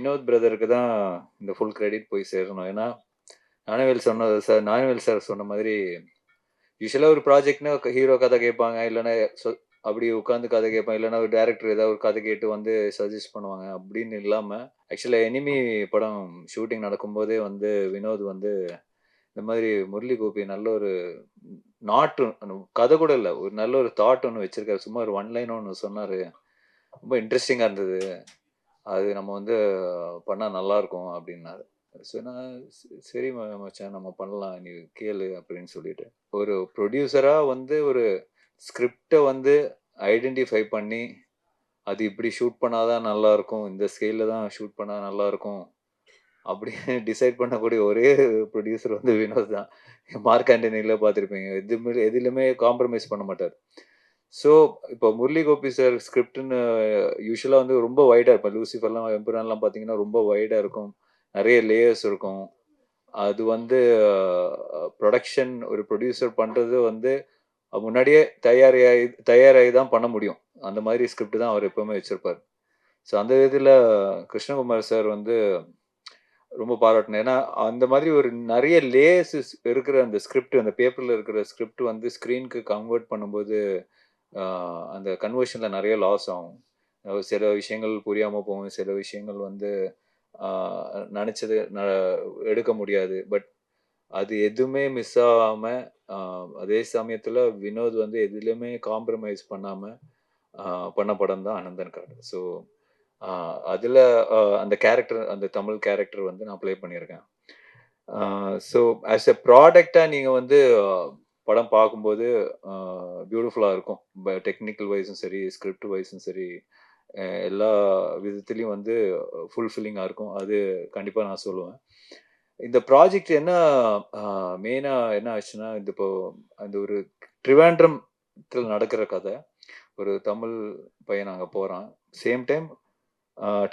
வினோத் பிரதருக்கு தான் இந்த full credit போய் சேரணும். ஏன்னா, ஞானவேல் சார் சொன்ன மாதிரி, யூசுவலா ஒரு ப்ராஜெக்ட்னா ஹீரோ கதை கேட்பாங்க. இல்லன்னா அப்படி உட்கார்ந்து கதை கேட்பாங்க. இல்லன்னா ஒரு டைரக்டர் ஏதாவது ஒரு கதை கேட்டு வந்து சஜெஸ்ட் பண்ணுவாங்க. அப்படின்னு இல்லாம, ஆக்சுவலா எனிமி படம் ஷூட்டிங் நடக்கும்போதே வந்து வினோத் வந்து இந்த மாதிரி முரளி கோபி நல்ல ஒரு நாட்டு கதை கூட இல்ல. ஒரு நல்ல ஒரு தாட் ஒண்ணு வச்சிருக்காரு. சும்மா ஒரு ஒன் லைன் ஒண்ணு சொன்னாரு. ரொம்ப இன்ட்ரஸ்டிங்கா இருந்தது. அது நம்ம வந்து பண்ணா நல்லாருக்கும் அப்டின்னாரு. நான் சரி மச்சான் நம்ம பண்ணலாம். நீ கேளு அப்டின்னு சொல்லிட்டு. ஒரு ப்ரொடியூசரா வந்து ஒரு ஸ்கிரிப்ட்ட வந்து ஐடென்டிஃபை பண்ணி, அது இப்டி ஷூட் பண்ணா தான் நல்லாருக்கும். இந்த ஸ்கேல்ல தான் ஷூட் பண்ணா நல்லாருக்கும். அப்டின்னு டிசைட் பண்ணக்கூடிய ஒரே ப்ரொடியூசர் வந்து வினோத் தான். மார்க் ஆண்டனில பார்த்திருப்பீங்க. எதிலுமே காம்ப்ரமைஸ் பண்ண மாட்டாரு. ஸோ, இப்போ முரளி கோபி சார் ஸ்கிரிப்ட்ன்னு யூசுவலா வந்து ரொம்ப வைடா இருக்கும். லூசிஃபர்லாம், எம்புரான்லாம் பார்த்தீங்கன்னா, ரொம்ப வைடா இருக்கும். நெறைய லேயர்ஸ் இருக்கும். அது வந்து புரொடக்ஷன் ஒரு புரொடியூசர் பண்றது வந்து முன்னாடியே தயாராகி தான் பண்ண முடியும். அந்த மாரி ஸ்கிரிப்ட் தான் அவர் எப்பவுமே வச்சிருப்பாரு. ஸோ, அந்த விதத்துல கிருஷ்ணகுமார் சார் வந்து ரொம்ப பாராட்டணும். ஏன்னா, அந்த மாதிரி ஒரு நெறைய லேயர்ஸ் இருக்கிற அந்த ஸ்கிரிப்ட், அந்த பேப்பர்ல இருக்கிற ஸ்கிரிப்ட் வந்து ஸ்க்ரீன்க்கு கன்வெர்ட் பண்ணும்போது ஆ அந்த கன்வர்ஷன்ல நெறைய லாஸ் ஆகும். சில விஷயங்கள் புரியாம போகும். சில விஷயங்கள் வந்து ஆ நெனச்சது எடுக்க முடியாது. பட் அது எதுவுமே மிஸ் ஆகாம, ஆ அதே சமயத்துல வினோத் வந்து எதிலுமே காம்ப்ரமைஸ் பண்ணாம ஆ பண்ண படம் தான் அனந்தன் காடு. ஸோ, ஆ அதுல அந்த கேரக்டர் அந்த தமிழ் கேரக்டர் வந்து நான் ப்ளே பண்ணியிருக்கேன். ஆ ஸோ ஆஸ் எ ப்ராடக்ட்டா நீங்க வந்து படம் பார்க்கும்போது அ பியூட்டிஃபுல்லா இருக்கும். டெக்னிக்கல் வைஸும் சரி, ஸ்கிரிப்ட் வைஸும் சரி, எல்லா விதத்திலயும் வந்து ஃபுல்ஃபில்லிங்கா இருக்கும். அது கண்டிப்பா நான் சொல்லுவேன். இந்த ப்ராஜெக்ட் என்ன அ மெயினா என்ன ஆச்சுன்னா, இது இப்போ அந்த ஒரு ட்ரிவாண்ட்ரம்ல நடக்கிற கதை. ஒரு தமிழ் பையன் அங்க போறான். சேம் டைம்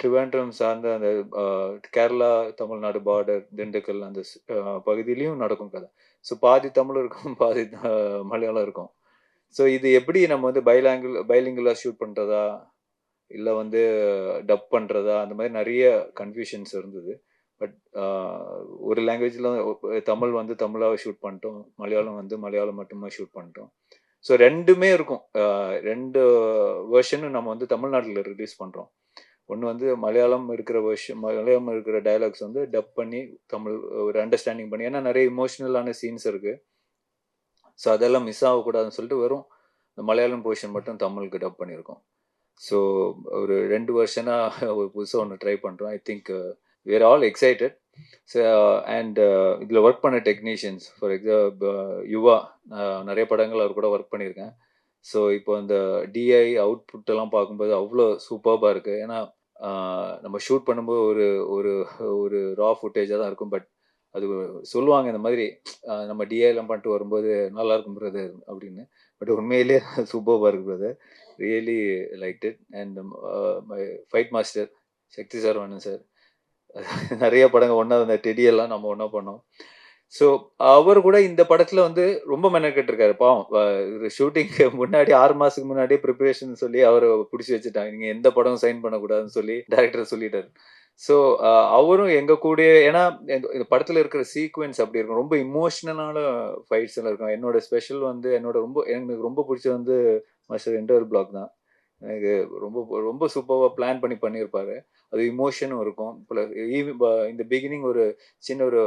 ட்ரிவாண்ட்ரம் சார்ந்த அந்த அ கேரளா, தமிழ்நாடு பார்டர், திண்டுக்கல் அந்த பகுதியிலயும் நடக்கும் கதை. ஸோ பாதி தமிழ் இருக்கும், பாதி மலையாளம் இருக்கும். ஸோ இது எப்படி நம்ம வந்து பைலிங்குலா ஷூட் பண்றதா? இல்ல வந்து டப் பண்றதா? அந்த மாரி நெறைய கன்ஃப்யூஷன்ஸ் இருந்தது. பட் ஆ ஒரு லாங்குவேஜ்ல தமிழ் வந்து தமிழாவே ஷூட் பண்ணிட்டோம். மலையாளம் வந்து மலையாளம் மட்டுமே ஷூட் பண்ணிட்டோம். ஸோ 2மே இருக்கும். 2 வெர்ஷனும் நம்ம வந்து தமிழ்நாட்டுல ரிலீஸ் பண்றோம். ஒண்ணு வந்து மலையாளம் இருக்கிற டயலாக்ஸ் வந்து டப் பண்ணி தமிழ் ஒரு அண்டர்ஸ்டாண்டிங் பண்ணி ஏன்னா நெறைய எமோஷனலான சீன்ஸ் இருக்கு. ஸோ அதெல்லாம் மிஸ் ஆகக்கூடாதுன்னு சொல்லிட்டு வெறும் இந்த மலையாளம் போர்ஷன் மட்டும் தமிழுக்கு டப் பண்ணியிருக்கோம். ஸோ ஒரு 2 வருஷனா ஒரு புதுசா ஒண்ணு ட்ரை பண்றோம். I think we are all excited. So and இதுல ஒர்க் பண்ண டெக்னீஷியன்ஸ் ஃபார் யுவா நெறைய படங்கள் அவர் கூட ஒர்க் பண்ணியிருக்கேன். ஸோ இப்போ இந்த டிஐ அவுட்புட் எல்லாம் பார்க்கும்போது அவ்ளோ சூப்பர்பா இருக்கு. ஏன்னா நம்ம ஷூட் பண்ணும்போது ஒரு ஒரு ஒரு ரா ஃபுட்டேஜா தான் இருக்கும். பட் அது சொல்லுவாங்க இந்த மாதிரி நம்ம டிஐலாம் பண்ணிட்டு வரும்போது நல்லாருக்கும் பிரதர் அப்படின்னு. பட் உண்மையிலேயே சூப்பர்பா இருக்கு brother. Really liked it. And my fight master Sakthi Saravanan sir. நெறைய படங்கள் ஒண்ணா அந்த டெடி எல்லாம் நம்ம ஒண்ணா பண்ணோம். ஸோ அவரு கூட இந்த படத்துல வந்து ரொம்ப மெனக்கெட்டுருக்காரு பாவம். ஷூட்டிங்க்கு முன்னாடி 6 மாசத்துக்கு முன்னாடியே பிரிப்பரேஷன் சொல்லி அவர புடிச்சு வச்சுட்டாங்க. நீங்க எந்த படமும் சைன் பண்ணக்கூடாதுன்னு சொல்லி டைரக்டர் சொல்லிட்டாரு. ஸோ அவரும் எங்க கூடயே ஏன்னா இந்த படத்துல இருக்கிற சீக்வென்ஸ் அப்படி இருக்கும். ரொம்ப எமோஷனலான ஃபைட்ஸ் எல்லாம் இருக்கும். என்னோட ஸ்பெஷல் வந்து எனக்கு ரொம்ப புடிச்சது வந்து மாஸ்டர் இன்டர்வல் பிளாக் தான். எனக்கு ரொம்ப ரொம்ப சூப்பர்வா பிளான் பண்ணி பண்ணியிருப்பாரு. அது எமோஷனும் இருக்கும். இந்த பிகினிங் ஒரு சின்ன ஒரு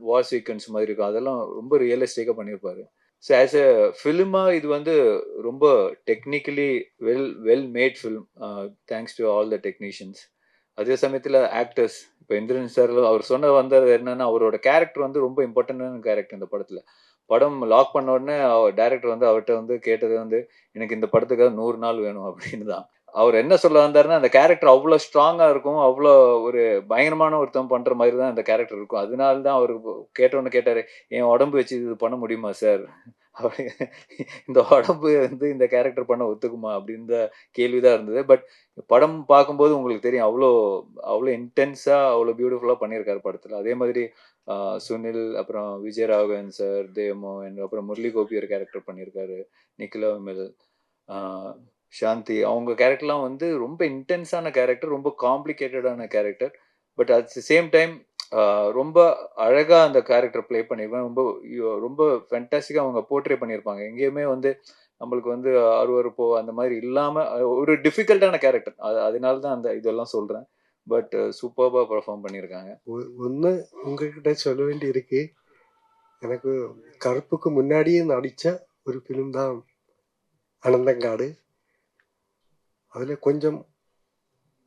வார் சீக்வென்ஸ் மாதிரி இருக்கும். அதெல்லாம் ரொம்ப ரியலிஸ்டிக்கா பண்ணியிருப்பாரு. ஸோ ஆஸ் எ ஃபில்மா இது வந்து ரொம்ப technically well made film. Thanks to all the technicians. அதே சமயத்துல ஆக்டர்ஸ் இப்ப இந்திரன் சார் அவர் சொன்ன வந்தது என்னன்னா, அவரோட கேரக்டர் வந்து ரொம்ப இம்பார்ட்டன்டான கேரக்டர் இந்த படத்துல. படம் லாக் பண்ண உடனே டைரக்டர் வந்து அவர்ட்ட வந்து கேட்டது வந்து, "எனக்கு இந்த படத்துக்காக 100 நாள் வேணும்" அப்படின்னு தான். அவர் என்ன சொல்ல வந்தாருன்னா, அந்த கேரக்டர் அவ்ளோ ஸ்ட்ராங்கா இருக்கும். அவ்ளோ ஒரு பயங்கரமான ஒருத்தன் பண்ற மாரி தான் அந்த கேரக்டர் இருக்கும். அதனால தான் அவரு கேட்டோனே கேட்டாரு, "என் உடம்பு வச்சு இது பண்ண முடியுமா சார்?" அப்படி இந்த உடம்பு வந்து இந்த கேரக்டர் பண்ண ஒத்துக்குமா? அப்படின்னு தான் கேள்வி தான் இருந்தது. பட் படம் பார்க்கும்போது உங்களுக்கு தெரியும். அவ்ளோ அவ்ளோ இன்டென்ஸா, அவ்ளோ பியூட்டிஃபுல்லா பண்ணியிருக்காரு படத்துல. அதே மாதிரி அ சுனில், அப்புறம் விஜயராகவன் சார், தேவமோகன், அப்புறம் முரளி கோபி ஒரு கேரக்டர் பண்ணியிருக்காரு. நிக்கிலா விமல், ஆ சாந்தி அவங்க கேரக்டர்லாம் வந்து ரொம்ப இன்டென்ஸான கேரக்டர். ரொம்ப காம்ப்ளிகேட்டடான character. But at the same time ரொம்ப அழகா அந்த கேரக்டர் ப்ளே பண்ணியிருப்பாங்க. ரொம்ப ரொம்ப ஃபேன்டாஸ்டிக்கா அவங்க போர்ட்ரே பண்ணியிருப்பாங்க. எங்கேயுமே வந்து நம்மளுக்கு வந்து அருவருப்போ அந்த மாதிரி இல்லாம ஒரு டிஃபிகல்ட்டான கேரக்டர். அதனால தான் அந்த இதெல்லாம் சொல்றேன். பட் சூப்பர்பா பெர்ஃபார்ம் பண்ணியிருக்காங்க. ஒண்ணு உங்ககிட்ட சொல்ல வேண்டி இருக்கு. எனக்கு கருப்புக்கு முன்னாடியே நடிச்ச ஒரு ஃபிலிம் தான் அனந்தங்காடு. அதுல கொஞ்சம்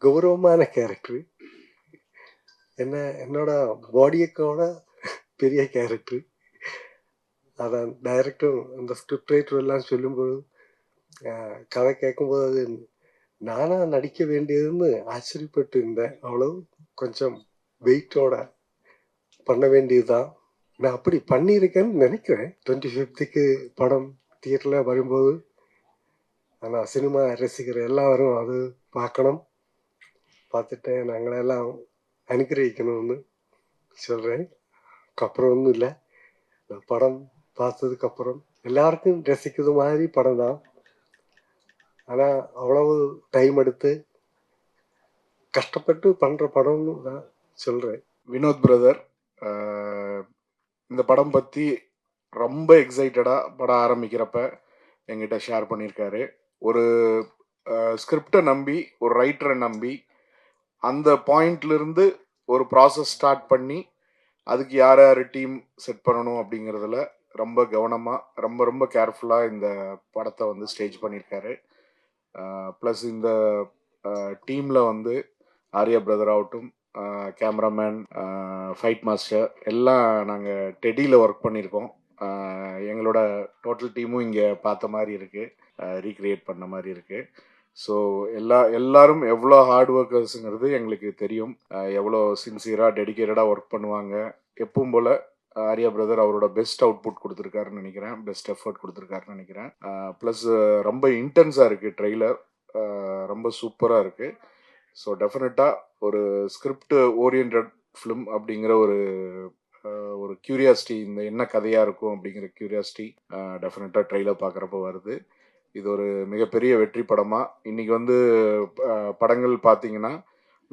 கௌரவமான கேரக்டர். என்னோட பாடியக்கோட பெரிய கேரக்டர். அதான் டைரக்டரும் அந்த ஸ்கிரிப்ட் ரைட்டர் எல்லாம் சொல்லும்போது கதை கேட்கும்போது அது நானா நடிக்க வேண்டியதுன்னு ஆச்சரியப்பட்டு இருந்தேன். அவ்வளவு கொஞ்சம் வெயிட்டோட பண்ண வேண்டியதுதான். நான் அப்படி பண்ணியிருக்கேன்னு நினைக்கிறேன். 25th படம் தியேட்டரில் வரும்போது. ஆனால் சினிமா ரசிகர் எல்லாரும் அது பார்க்கணும். பார்த்துட்டு நாங்களெல்லாம் அனுகிரகிக்கணும்னு சொல்கிறேன். அப்புறம் ஒன்றும் இல்லை, நான் படம் பார்த்ததுக்கப்புறம் எல்லாருக்கும் ரசிக்கிறது மாதிரி படம் தான். ஆனால் அவ்வளவு டைம் எடுத்து கஷ்டப்பட்டு பண்ணுற படம்னு நான் சொல்கிறேன். வினோத் பிரதர் இந்த படம் பற்றி ரொம்ப எக்ஸைட்டடாக படம் ஆரம்பிக்கிறப்ப எங்கிட்ட ஷேர் பண்ணியிருக்காரு. ஒரு ஸ்கிரிப்டை நம்பி, ஒரு ரைட்டரை நம்பி, அந்த பாயிண்ட்லேருந்து ஒரு ப்ராசஸ் ஸ்டார்ட் பண்ணி அதுக்கு யார் யார் டீம் செட் பண்ணணும் அப்படிங்கிறதுல ரொம்ப கவனமாக, ரொம்ப ரொம்ப கேர்ஃபுல்லாக இந்த படத்தை வந்து ஸ்டேஜ் பண்ணியிருக்காரு. ப்ளஸ் இந்த டீமில் வந்து ஆர்யா பிரதர் ஆகட்டும், கேமராமேன், ஃபைட் மாஸ்டர் எல்லாம் நாங்கள் டெடியில் ஒர்க் பண்ணியிருக்கோம். எங்களோட டோட்டல் டீமும் இங்கே பார்த்த மாதிரி இருக்குது, ரீக்ரியேட் பண்ண மாதிரி இருக்குது. ஸோ எல்லாரும் எவ்வளோ ஹார்ட் ஒர்க்கர்ஸுங்கிறது எங்களுக்கு தெரியும். எவ்வளோ சின்சியராக டெடிக்கேட்டடாக ஒர்க் பண்ணுவாங்க. எப்பவும் போல் ஆர்யா பிரதர் அவரோட பெஸ்ட் அவுட்புட் கொடுத்துருக்காருன்னு நினைக்கிறேன், பெஸ்ட் எஃபர்ட் கொடுத்துருக்காருன்னு நினைக்கிறேன். ப்ளஸ் ரொம்ப இன்டென்ஸாக இருக்குது ட்ரெய்லர், ரொம்ப சூப்பராக இருக்குது. ஸோ டெஃபினட்டாக ஒரு ஸ்கிரிப்ட் ஓரியன்ட் ஃபிலிம் அப்படிங்கிற ஒரு க்யூரியாசிட்டி, இந்த என்ன கதையாக இருக்கும் அப்படிங்கிற க்யூரியாசிட்டி டெஃபினட்டாக ட்ரெய்லர் பார்க்குறப்ப வருது. இது ஒரு மிகப்பெரிய வெற்றி படமாக இன்றைக்கி வந்து படங்கள் பார்த்தீங்கன்னா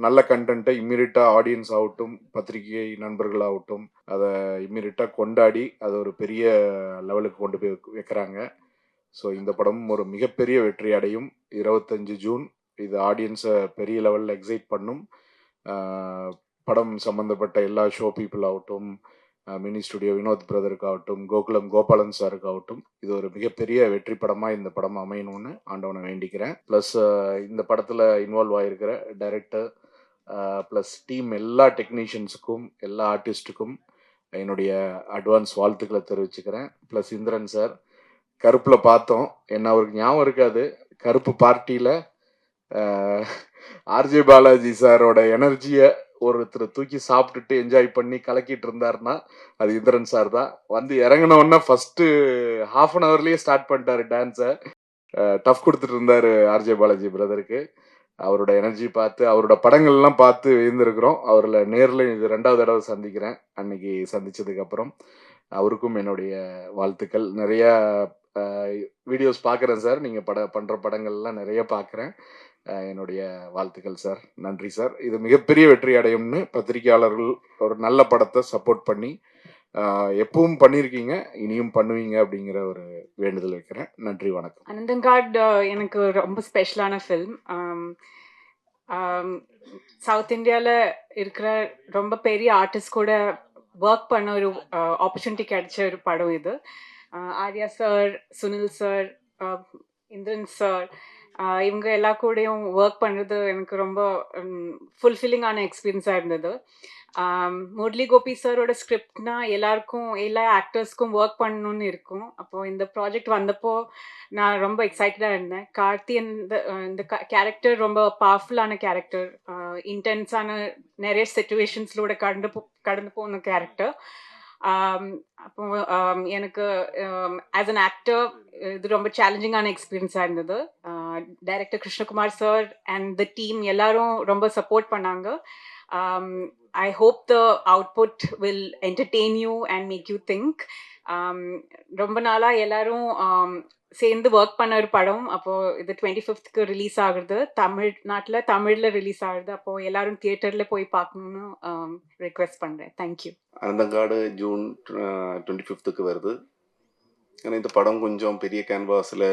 நல்ல கண்டென்ட்டை இம்மீடியட்டாக ஆடியன்ஸ் ஆகட்டும், பத்திரிகை நண்பர்களாகட்டும் அதை இம்மீடியட்டாக கொண்டாடி அதை ஒரு பெரிய லெவலுக்கு கொண்டு போய் வைக்கிறாங்க. ஸோ இந்த படமும் ஒரு மிகப்பெரிய வெற்றி அடையும். 25 ஜூன் இது ஆடியன்ஸை பெரிய லெவலில் எக்ஸைட் பண்ணும். படம் சம்மந்தப்பட்ட எல்லா ஷோ பீப்புள் ஆகட்டும், மினி ஸ்டுடியோ வினோத் பிரதருக்காகட்டும், கோகுலம் கோபாலன் சாருக்காகட்டும், இது ஒரு மிகப்பெரிய வெற்றி படமாக இந்த படம் அமையணும்னு ஆண்டவனை வேண்டிக்கிறேன். ப்ளஸ் இந்த படத்தில் இன்வால்வ் ஆகிருக்கிற டைரக்டர் ப்ளஸ் டீம் எல்லா டெக்னீஷியன்ஸுக்கும், எல்லா ஆர்டிஸ்ட்டுக்கும் என்னுடைய அட்வான்ஸ் வாழ்த்துக்களை தெரிவிச்சுக்கிறேன். ப்ளஸ் இந்திரன் சார் கருப்பில் பார்த்தோம், என்ன அவருக்கு ஞாபகம் இருக்காது, கருப்பு பார்ட்டியில் ஆர்ஜே பாலாஜி சாரோட எனர்ஜியை ஒருத்தர் தூக்கி சாப்பிட்டுட்டு என்ஜாய் பண்ணி கலக்கிட்டு இருந்தாருன்னா அது இந்திரன் சார் தான். வந்து இறங்கினோன்னா ஃபஸ்ட்டு ஹாஃப் அன் ஹவர்லேயே ஸ்டார்ட் பண்ணிட்டாரு டான்ஸை. டஃப் கொடுத்துட்டு இருந்தார் ஆர்ஜே பாலாஜி பிரதருக்கு. அவரோட எனர்ஜி பார்த்து, அவரோட படங்கள்லாம் பார்த்து வியந்திருக்கிறோம். அவரில் நேரில் இது 2வது தடவை சந்திக்கிறேன். அன்னைக்கு சந்தித்ததுக்கப்புறம் அவருக்கும் என்னுடைய வாழ்த்துக்கள். நிறையா வீடியோஸ் பார்க்குறேன் சார், நீங்கள் பண்ணுற படங்கள்லாம் நிறைய பார்க்குறேன். என்னுடைய வாழ்த்துக்கள் சார். நன்றி சார். இது மிகப்பெரிய வெற்றி அடையும்னு பத்திரிகையாளர்கள் ஒரு நல்ல படத்தை சப்போர்ட் பண்ணி எப்பவும் பண்ணியிருக்கீங்க, இனியும் பண்ணுவீங்க அப்படிங்கிற ஒரு வேண்டுதல் வைக்கிறேன். நன்றி, வணக்கம். அனந்தங்காட் எனக்கு ரொம்ப ஸ்பெஷலான ஃபில்ம். சவுத் இந்தியாவில் இருக்கிற ரொம்ப பெரிய ஆர்டிஸ்ட் கூட ஒர்க் பண்ண ஒரு ஆப்பர்ச்சுனிட்டி கிடைச்ச ஒரு படம் இது. Arya sir, Sunil sir, Indran sir, இவங்க எல்லா கூடயும் ஒர்க் பண்ணுறது எனக்கு ரொம்ப ஃபுல்ஃபில்லிங்கான எக்ஸ்பீரியன்ஸாக இருந்தது. முரளி கோபி சாரோட ஸ்கிரிப்ட்னா எல்லாருக்கும், எல்லா ஆக்டர்ஸ்க்கும் ஒர்க் பண்ணணும்னு இருக்கும். அப்போது இந்த ப்ராஜெக்ட் வந்தப்போ நான் ரொம்ப எக்ஸைட்டடாக இருந்தேன். கார்த்தி இந்த கேரக்டர் ரொம்ப பவர்ஃபுல்லான கேரக்டர், இன்டென்ஸான நிறைய சிச்சுவேஷன்ஸ்லோட கடந்து போன கேரக்டர். அப்போ எனக்கு ஆஸ் அன் ஆக்டர் இது ரொம்ப சேலஞ்சிங்கான எக்ஸ்பீரியன்ஸாக இருந்தது. Director Krishnakumar sir and the team எல்லாரும் ரொம்ப சப்போர்ட் பண்ணாங்க. I hope the output will entertain you and make you think. ரொம்ப நாளாக எல்லாரும் சேர்ந்து ஒர்க் பண்ண ஒரு படம். அப்போது இது 25th ரிலீஸ் ஆகுது. தமிழ்நாட்டில் தமிழில் ரிலீஸ் ஆகுது. அப்போது எல்லாரும் தியேட்டரில் போய் பார்க்கணுன்னு ரிக்வெஸ்ட் பண்ணுறேன். தேங்க்யூ. அனந்தங்காடு ஜூன் 25க்கு வருது. ஏன்னா இந்த படம் கொஞ்சம் பெரிய கேன்வாஸில்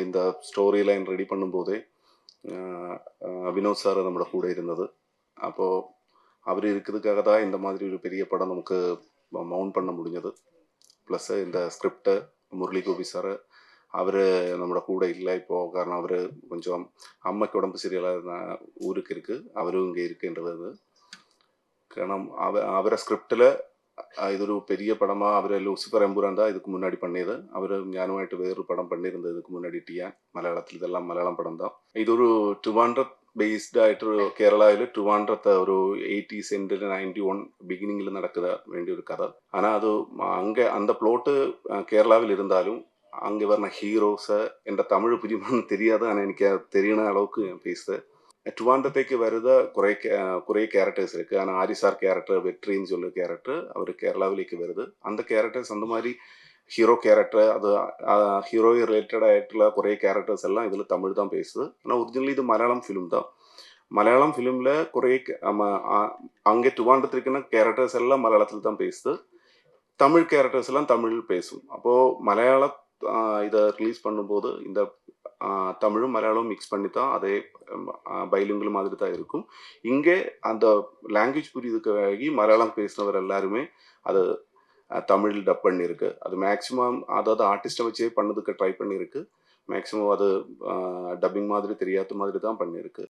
இந்த ஸ்டோரி லைன் ரெடி பண்ணும்போதே வினோத் சார் நம்மளோட கூட இருந்தது. அப்போது அவர் இருக்கிறதுக்காக தான் இந்த மாதிரி ஒரு பெரிய படம் நமக்கு மவுண்ட் பண்ண முடிஞ்சது. ப்ளஸ் இந்த ஸ்கிரிப்டை முரளி கோபி சார் அவர் நம்மளோட கூட இல்லை இப்போது. காரணம் அவர் கொஞ்சம் அம்மைக்கு உடம்பு சரியில்லாத ஊருக்கு இருக்குது, அவரும் இங்கே இருக்குன்றது. காரணம் அவரை ஸ்கிரிப்டில் ഇതൊരു പെരിയ പടമാ. അവർ ലൂസിഫർ എമ്പുരാൻ தான் இதுக்கு முன்னாடி பண்ணியது. அவர் ஞானமாയിട്ട് வேறு படம் பண்ணியிருந்தது இதுக்கு முன்னாடி டியான். മലയാളത്തിൽ ഇതെല്ലാം മലയാളം പടം தான். ഇതൊരു 200 ബേസ്ഡ് ആയിട്ടൊരു കേരളയിൽ 200 ഒരു 80s എൻഡിൽ 91 பிகினிங்கில் நடக்குத வேண்டிய ஒரு கதை. ஆனால் அது அங்கே அந்த ப்ளோட்டு கேரளாவில் இருந்தாலும் அங்கே வர்ற ஹீரோஸை என்ற தமிழ் புரியுமான்னு தெரியாது. ஆனால் எனக்கு தெரியுன அளவுக்கு பேசுது. ட்ரிவாண்டத்துக்கு வருத കുറേ ക്യാരക്ടേഴ്സ് இருக்குது. ஆனால் ஆரிசார் கேரக்டர் வெற்றின்னு சொல்லி கேரக்டர் அவர் கேரளாவிலேக்கு வருது. அந்த கேரக்டர்ஸ் அந்த மாதிரி ஹீரோ கேரக்டர் அது ஹீரோ ரிலேட்டட் ஆகிட்டுள்ள കുറേ கேரக்டர்ஸ் எல்லாம் இதில் தமிழ் தான் பேசுது. ஆனால் ஒரிஜினலி இது மலையாளம் ஃபிலிம் தான். மலையாளம் ஃபிலிமில் കുറേ அங்கே ட்ரிவாண்டத்தில் இருக்கிற கேரக்டர்ஸ் எல்லாம் மலையாளத்தில் தான் பேசுது. தமிழ் கேரக்டர்ஸ் எல்லாம் தமிழ் பேசும். அப்போது மலையாள இதை ரிலீஸ் பண்ணும்போது இந்த தமிழும் மலையாளமும் மிக்ஸ் பண்ணி தான் அதே பைலிங்குவல் மாதிரி தான் இருக்கும். இங்கே அந்த லாங்குவேஜ் புரியுதுக்காகி மலையாளம் பேசினவர் எல்லாருமே அது தமிழ் டப் பண்ணியிருக்கு. அது மேக்ஸிமம் அதாவது ஆர்டிஸ்ட்டை வச்சே பண்ணதுக்கு ட்ரை பண்ணியிருக்கு. மேக்ஸிமம் அது டப்பிங் மாதிரி தெரியாத மாதிரி தான் பண்ணியிருக்கு.